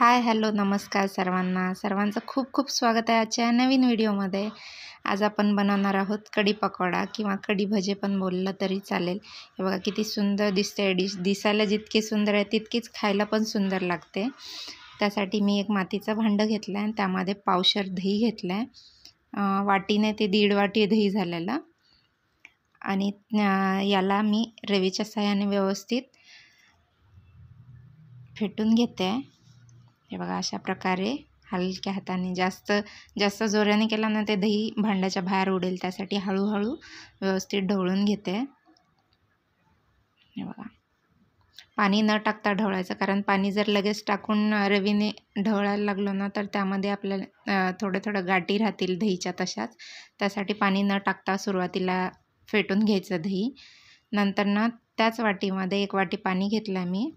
Hi hello नमस्कार सर्वांचं खूप खूप स्वागत आहे आजच्या नवीन व्हिडिओमध्ये। आज आपण बनवणार आहोत कढी पकोडा किंवा कढी भजे पण बोललं तरी चालेल। हे बघा किती सुंदर दिसते डिश, दिसायला जितकी सुंदर आहे तितकीच खायला पण सुंदर लागते। त्यासाठी मी एक मातीचं भांडं घेतलं आहे आणि त्यामध्ये पावशर दही घेतलं आहे। वाटीने ते 1.5 वाटी दही झालेलं आणि याला मी रवीच्या साहाय्याने व्यवस्थित फेटून घेते आहे। हे बघा अशा प्रकारे हलक्या हाताने, जास्त जोराने केला ना ते दही भांड्याच्या बाहेर उडेल, त्यासाठी हळूहळू व्यवस्थित ढवळून घेते। हे बघा पाणी न टाकता ढवळायचं, कारण पाणी जर लगेच टाकून रवीने ढवळायला लागलो ना तर त्यामध्ये आपल्याला थोडं गाठी राहतील दहीच्या तशाच। त्यासाठी पाणी न टाकता सुरुवातीला फेटून घ्यायचं दही। नंतर ना त्याच वाटीमध्ये 1 वाटी पाणी घेतलं मी।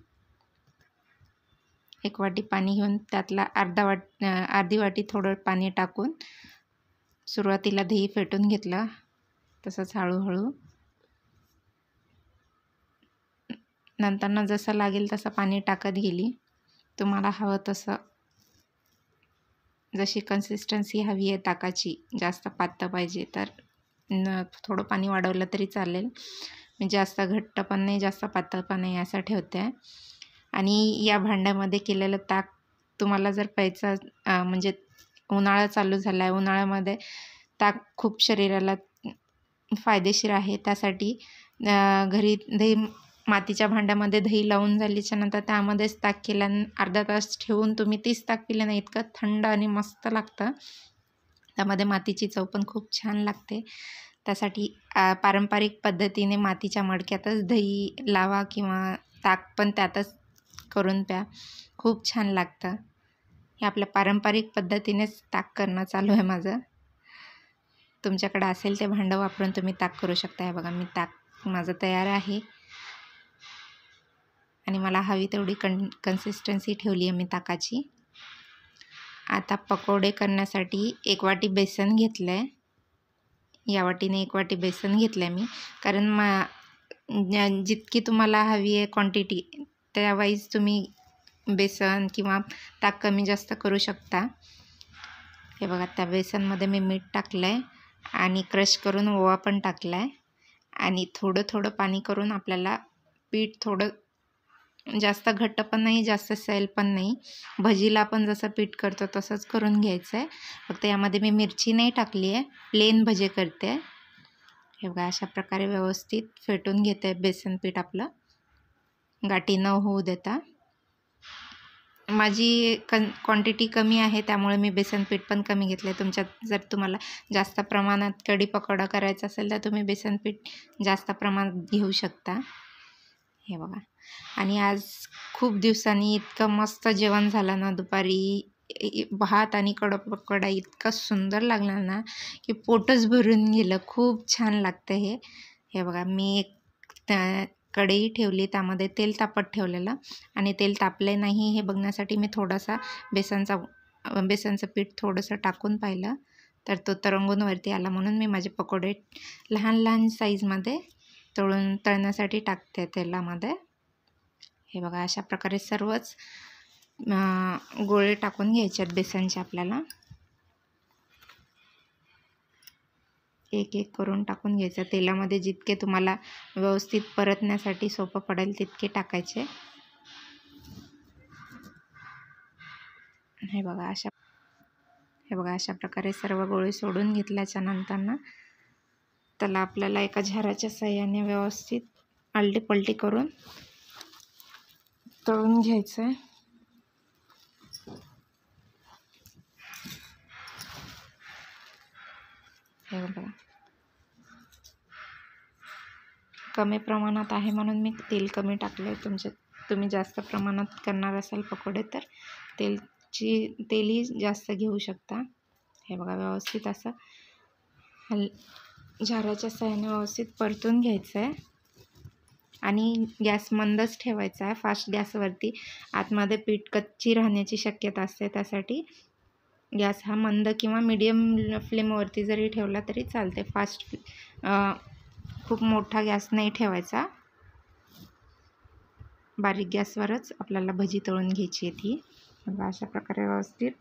1 वाटी पाणी घेऊन त्यातला अर्धी वाटी थोडं पाणी टाकून सुरुवातीला दही फेटून घेतलं, तसंच हळूहळू। नंतर जसं लागेल तसं पाणी टाकत गेली। तुम्हाला हवं तसं, जशी कन्सिस्टन्सी हवी आहे ताकाची, जास्त पातळ पाहिजे तर थोडं पाणी वाढवलं तरी चालेल। मी जास्त घट्ट पण नाही जास्त पातळ पण नाही असं ठेवते आहे। आणि या भांड्यामध्ये केलेलं ताक तुम्हाला जर प्यायचं म्हणजे उन्हाळा चालू झाला आहे, उन्हाळ्यामध्ये ताक खूप शरीराला फायदेशीर आहे। त्यासाठी घरी मातीच्या भांड्यामध्ये दही लावून झाल्याच्या नंतर त्यामध्येच ताक केल्यानं अर्धा तास ठेवून तुम्ही तीच ताक पिलं ना, इतकं थंड आणि मस्त लागतं। त्यामध्ये मातीची चव पण खूप छान लागते। त्यासाठी पारंपरिक पद्धतीने मातीच्या मडक्यातच दही लावा किंवा ताक पण त्यातच करून प्या, खूप छान लागतं। हे आपल्या पारंपरिक पद्धतीनेच ताक करणं चालू आहे माझं। तुमच्याकडे असेल ते भांडं वापरून तुम्ही ताक करू शकता। हे बघा मी ताक माझं तयार आहे आणि मला हवी तेवढी कन्सिस्टन्सी ठेवली आहे मी ताकाची। आता पकोडे करण्यासाठी 1 वाटी बेसन घेतलं आहे। या वाटीने 1 वाटी बेसन घेतलं आहे मी, कारण जितकी तुम्हाला हवी आहे क्वांटिटी त्यावाईज तुम्ही बेसन किंवा ताक कमी जास्त करू शकता। हे बघा त्या बेसनमध्ये मी मीठ टाकलं आहे आणि क्रश करून ओवा पण टाकला आहे आणि थोडं पाणी करून आपल्याला पीठ थोडं जास्त घट्ट पण नाही जास्त सैल पण नाही, भजीला आपण जसं पीठ करतो तसंच करून घ्यायचं आहे। फक्त यामध्ये मी मिरची नाही टाकली आहे, प्लेन भजे करते आहे। हे बघा अशा प्रकारे व्यवस्थित फेटून घेते आहे बेसन पीठ आपलं, गाठी न होऊ देता। माझी क्वांटिटी कमी आहे त्यामुळे मी बेसन पीठ पण कमी घेतलं आहे। जर तुम्हाला जास्त प्रमाणात कढी पकोडा करायचा असेल तर तुम्ही बेसन पीठ जास्त प्रमाणात घेऊ शकता। हे बघा आणि आज खूप दिवसांनी इतकं मस्त जेवण झालं ना, दुपारी भात आणि कढी पकोडा इतकं सुंदर लागला ना की पोटच भरून गेलं, खूप छान लागतं हे। हे बघा मी एक कढई ठेवली, त्यामध्ये तेल तापत ठेवलेलं आणि तेल तापले नाही हे बघण्यासाठी मी थोडासा बेसनचं पीठ थोडंसं टाकून पाहिलं तर तो तरंगून वरती आला, म्हणून मी माझे पकोडे लहान साईजमध्ये तळण्यासाठी टाकते तेलामध्ये। हे बघा अशा प्रकारे सर्वच गोळे टाकून घ्यायचे आहेत बेसनचे आपल्याला, एक करून टाकून घ्यायचं। तेलामध्ये जितके तुम्हाला व्यवस्थित परतण्यासाठी सोपं पडेल तितके टाकायचे। हे बघा अशा प्रकारे सर्व गोळे सोडून घेतल्याच्या नंतर ना त्याला आपल्याला एका झाऱ्याच्या साहाय्याने व्यवस्थित आलटी-पलटी करून तळून घ्यायचं आहे। हे बघा कमी प्रमाणात आहे म्हणून मी तेल कमी टाकलं आहे। तुम्ही जास्त प्रमाणात करणार असाल पकोडे तर तेलही जास्त घेऊ शकता। हे बघा व्यवस्थित असं झाऱ्याच्या साहाय्याने व्यवस्थित परतून घ्यायचं आहे आणि गॅस मंदच ठेवायचा आहे, फास्ट गॅसवरती। आतमध्ये पीठ कच्ची राहण्याची शक्यता असते, त्यासाठी गॅस हा मंद किंवा मीडियम फ्लेमवरती जरी ठेवला तरी चालते। खूप मोठा गॅस नाही ठेवायचा, बारीक गॅसवरच आपल्याला भजी तळून घ्यायची आहे ती। बघा अशा प्रकारे व्यवस्थित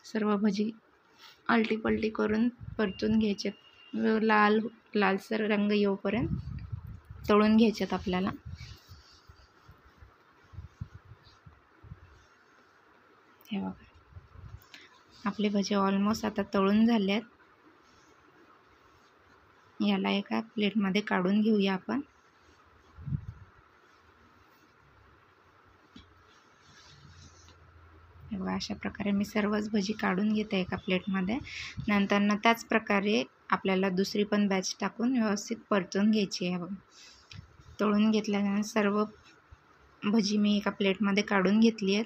सर्व भजी आलटी पलटी करून परतून घ्यायच्यात. लालसर रंग येऊपर्यंत तळून घ्यायच्यात आपल्याला. हे बघा आपले भजी ऑलमोस्ट आता तळून झाले आहेत. याला एका प्लेटमध्ये काढून घेऊया आपण. बघा अशा प्रकारे मी सर्वच भजी काढून घेते एका प्लेटमध्ये. नंतर त्याच प्रकारे आपल्याला दुसरी पण बॅच टाकून व्यवस्थित परतून घ्यायची आहे. बघा तळून घेतल्यानंतर सर्व भजी मी एका प्लेटमध्ये काढून घेतली आहेत.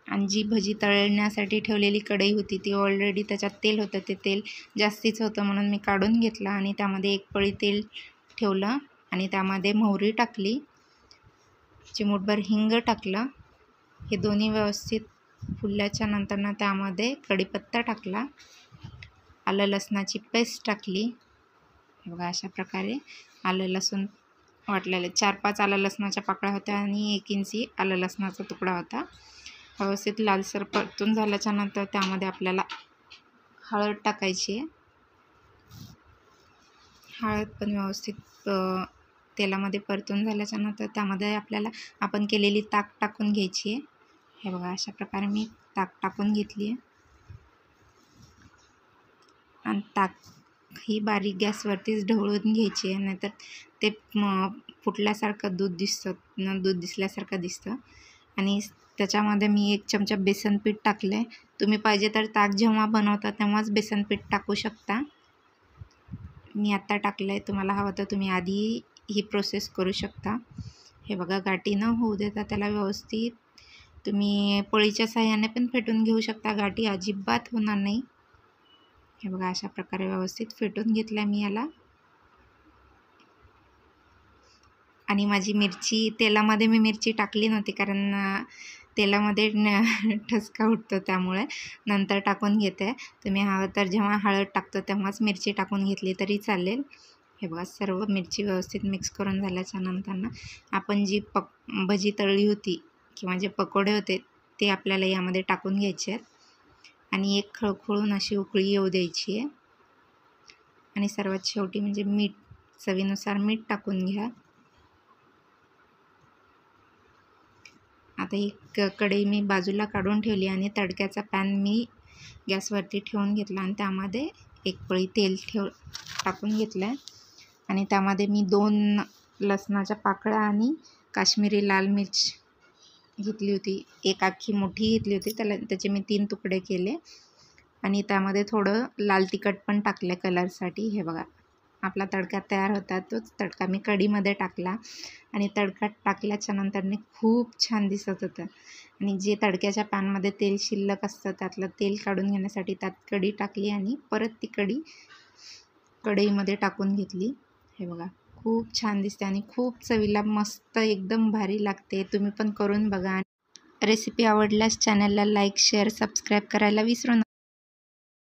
आणि जी भजी तळण्यासाठी ठेवलेली कढई होती ती ऑलरेडी त्याच्यात तेल होतं, ते तेल जास्तीच होतं म्हणून मी काढून घेतलं आणि त्यामध्ये एक पळी तेल ठेवलं आणि त्यामध्ये मोहरी टाकली, चिमूटभर हिंग टाकलं. हे दोन्ही व्यवस्थित फुलल्याच्या नंतर त्यामध्ये कढीपत्ता टाकला, आलं लसणाची पेस्ट टाकली. बघा अशा प्रकारे आलं लसूण वाटलेले 4-5 आलं लसणाच्या पाकळ्या होत्या आणि 1 इंची आलं लसणाचा तुकडा होता. व्यवस्थित लालसर परतून झाल्याच्या नंतर त्यामध्ये आपल्याला हळद टाकायची आहे. हळद पण व्यवस्थित तेलामध्ये परतून झाल्याच्या नंतर त्यामध्ये आपल्याला आपण केलेली ताक टाकून घ्यायची आहे. हे बघा अशा प्रकारे मी ताक टाकून घेतली आहे आणि ताक ही बारीक गॅसवरतीच ढवळून घ्यायची आहे, नाहीतर ते फुटल्यासारखं दूध दिसल्यासारखं दिसतं. आणि त्याच्यामध्ये मी 1 चमचा बेसन पीठ टाकलं आहे. तुम्ही पाहिजे तर ताक जेव्हा बनवता तेव्हाच बेसन पीठ टाकू शकता. मी आत्ता टाकलं आहे, तुम्हाला हवं तर तुम्ही आधी ही प्रोसेस करू शकता. हे बघा गाठी न होऊ देता त्याला व्यवस्थित तुम्ही पळीच्या साहाय्याने पण फेटून घेऊ शकता, गाठी अजिबात होणार नाही. हे बघा अशा प्रकारे व्यवस्थित फेटून घेतलं मी याला. आणि माझी मिरची तेलामध्ये मी मिरची टाकली नव्हती कारण तेलामध्ये ठसका उठतो, त्यामुळे नंतर टाकून घेते. तुम्ही हवं तर जेव्हा हळद टाकतो तेव्हाच मिरची टाकून घेतली तरी चालेल. हे बघा सर्व मिरची व्यवस्थित मिक्स करून झाल्याच्या नंतर आपण जी भजी तळली होती किंवा जे पकोडे होते ते आपल्याला यामध्ये टाकून घ्यायचे आहेत आणि एक खळखळून अशी उकळी येऊ द्यायची आहे. आणि सर्वात शेवटी म्हणजे मीठ, चवीनुसार मीठ टाकून घ्या. आता एक कढई मी बाजूला काढून ठेवली आणि तडक्याचा पॅन मी गॅसवरती ठेवून घेतला आणि त्यामध्ये 1 पळी तेल टाकून घेतलं आहे आणि त्यामध्ये मी 2 लसणाच्या पाकळ्या आणि काश्मीरी लाल मिर्च घेतली होती, 1 अख्खी मोठी घेतली होती, त्याचे मी 3 तुकडे केले आणि त्यामध्ये थोडं लाल तिखट पण टाकलं कलरसाठी. हे बघा आपला तडका तयार होता. तोच तडका मी कढीमध्ये टाकला आणि तडका टाकल्याच्या नंतरने खूप छान दिसत होतं. आणि जे तडक्याच्या पॅनमध्ये तेल शिल्लक असतं त्यातलं तेल काढून घेण्यासाठी त्यात कढी टाकली आणि परत ती कढईमध्ये टाकून घेतली. हे बघा खूप छान दिसते आणि खूप चवीला मस्त एकदम भारी लागते. तुम्ही पण करून बघा. रेसिपी आवडल्यास चॅनलला लाईक, शेअर, सबस्क्राईब करायला विसरू नका.